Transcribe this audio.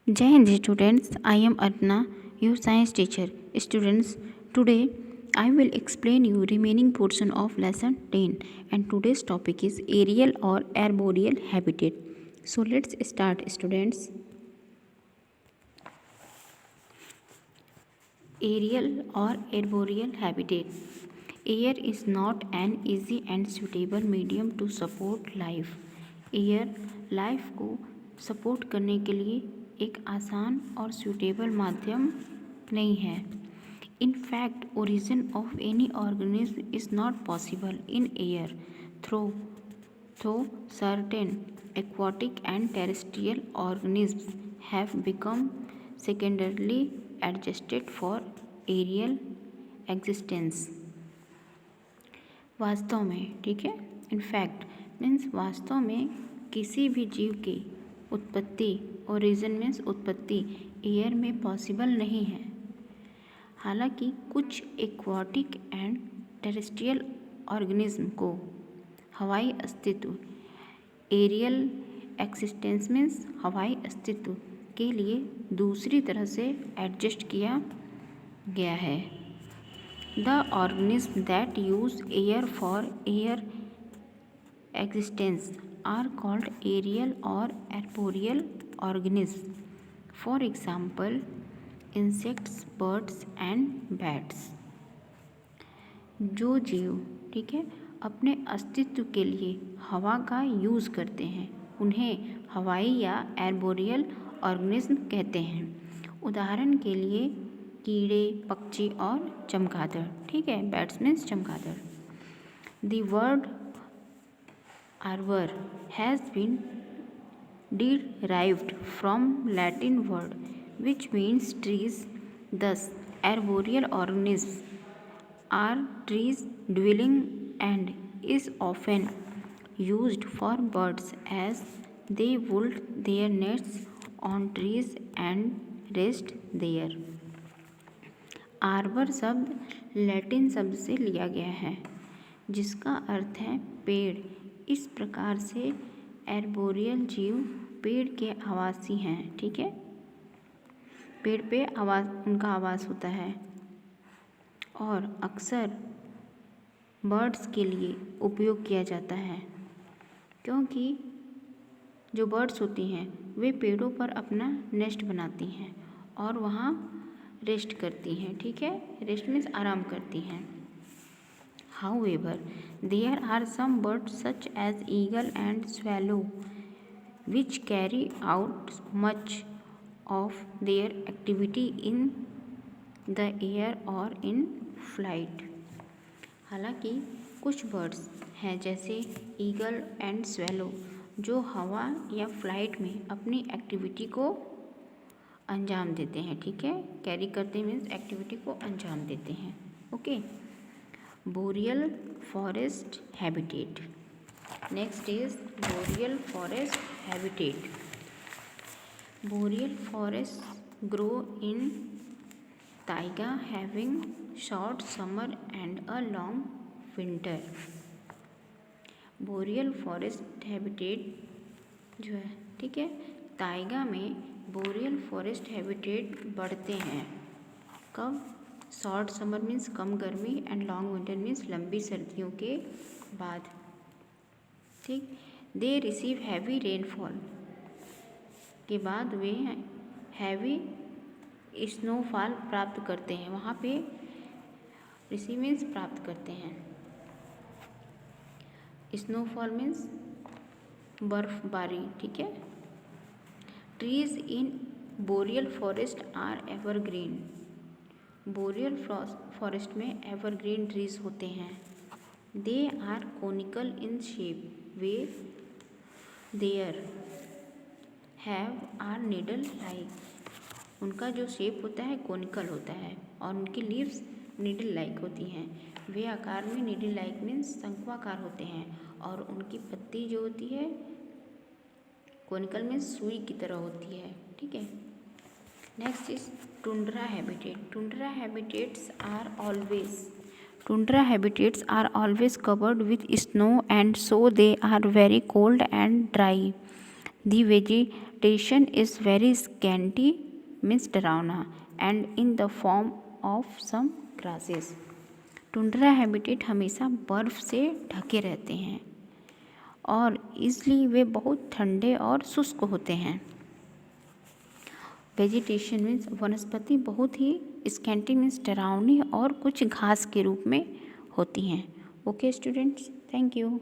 Jai Hind students, I am Arna, your science teacher. Students, today I will explain you remaining portion of lesson 10 and today's topic is aerial or arboreal habitat. So let's start students. Aerial or arboreal habitat. Air is not an easy and suitable medium to support life. Air life को support करने के लिए एक आसान और suitable माध्यम नहीं है. In fact, origin of any organism is not possible in air though certain aquatic and terrestrial organisms have become secondarily adjusted for aerial existence. वास्तव में, ठीक है, इनफैक्ट मीन्स वास्तव में किसी भी जीव की उत्पत्ति, ओरिजिन मीन्स उत्पत्ति, एयर में पॉसिबल नहीं है. हालांकि कुछ एक्वाटिक एंड टेरेस्ट्रियल ऑर्गेनिज्म को हवाई अस्तित्व, एरियल एक्सिस्टेंस मीन्स हवाई अस्तित्व के लिए दूसरी तरह से एडजस्ट किया गया है. The organisms that use air for air existence are called aerial or arboreal organisms. For example, insects, birds and bats. जो जीव, ठीक है, अपने अस्तित्व के लिए हवा का यूज़ करते हैं उन्हें हवाई या एर्बोरियल ऑर्गेनिज्म कहते हैं. उदाहरण के लिए कीड़े, पक्षी और चमगादड़, ठीक है, बैट्स मीन्स चमगादड़. The word arbor has been derived from Latin word which means trees. Thus, arboreal organisms are trees dwelling and is often used for birds as they build their nests on trees and rest there. Arbor शब्द Latin शब्द से लिया गया है जिसका अर्थ है पेड़. इस प्रकार से एर्बोरियल जीव पेड़ के आवासी हैं, ठीक है, पेड़ पे उनका आवास होता है और अक्सर बर्ड्स के लिए उपयोग किया जाता है क्योंकि जो बर्ड्स होती हैं वे पेड़ों पर अपना नेस्ट बनाती हैं और वहाँ रेस्ट करती हैं, ठीक है, रेस्ट मीन्स आराम करती हैं. However, there are some birds such as eagle and swallow which carry out much of their activity in the air or in flight. हालांकि कुछ बर्ड्स हैं जैसे ईगल एंड स्वेलो जो हवा या फ्लाइट में अपनी एक्टिविटी को अंजाम देते हैं, ठीक है, कैरी करते मीन्स एक्टिविटी को अंजाम देते हैं. Okay. Boreal forest habitat. Next is boreal forest habitat. Boreal forest grow in taiga having short summer and a long winter. Boreal forest habitat जो है, ठीक है, ताइगा में बोरियल फॉरेस्ट हैबिटेट बढ़ते हैं. कब? शॉर्ट समर मीन्स कम गर्मी and long winter means लंबी सर्दियों के बाद, ठीक. दे रिसीव हैवी रेनफॉल के बाद वे हैवी स्नोफॉल प्राप्त करते हैं. वहाँ पे रिसीव मीन्स प्राप्त करते हैं. स्नोफॉल मीन्स बर्फबारी, ठीक है. Trees in boreal forest are evergreen. Boreal forest में एवरग्रीन ट्रीज होते हैं. They are conical in shape. They there have are needle like. उनका जो शेप होता है कोनिकल होता है और उनकी लीव्स नीडल लाइक होती हैं. वे आकार में नीडल लाइक मीन्स शंक्वाकार होते हैं और उनकी पत्ती जो होती है कोनिकल में सुई की तरह होती है, ठीक है. Next is tundra habitat. Tundra habitats are always covered with snow and so they are very cold and dry. The vegetation vegetation is very scanty means डरावना and in the form of some grasses. Tundra habitat हमेशा बर्फ़ से ढके रहते हैं और इसलिए वे बहुत ठंडे और शुष्क होते हैं। वेजिटेशन मीन्स वनस्पति बहुत ही स्कैंटी मीन्स डरावनी और कुछ घास के रूप में होती हैं। Okay students, thank you.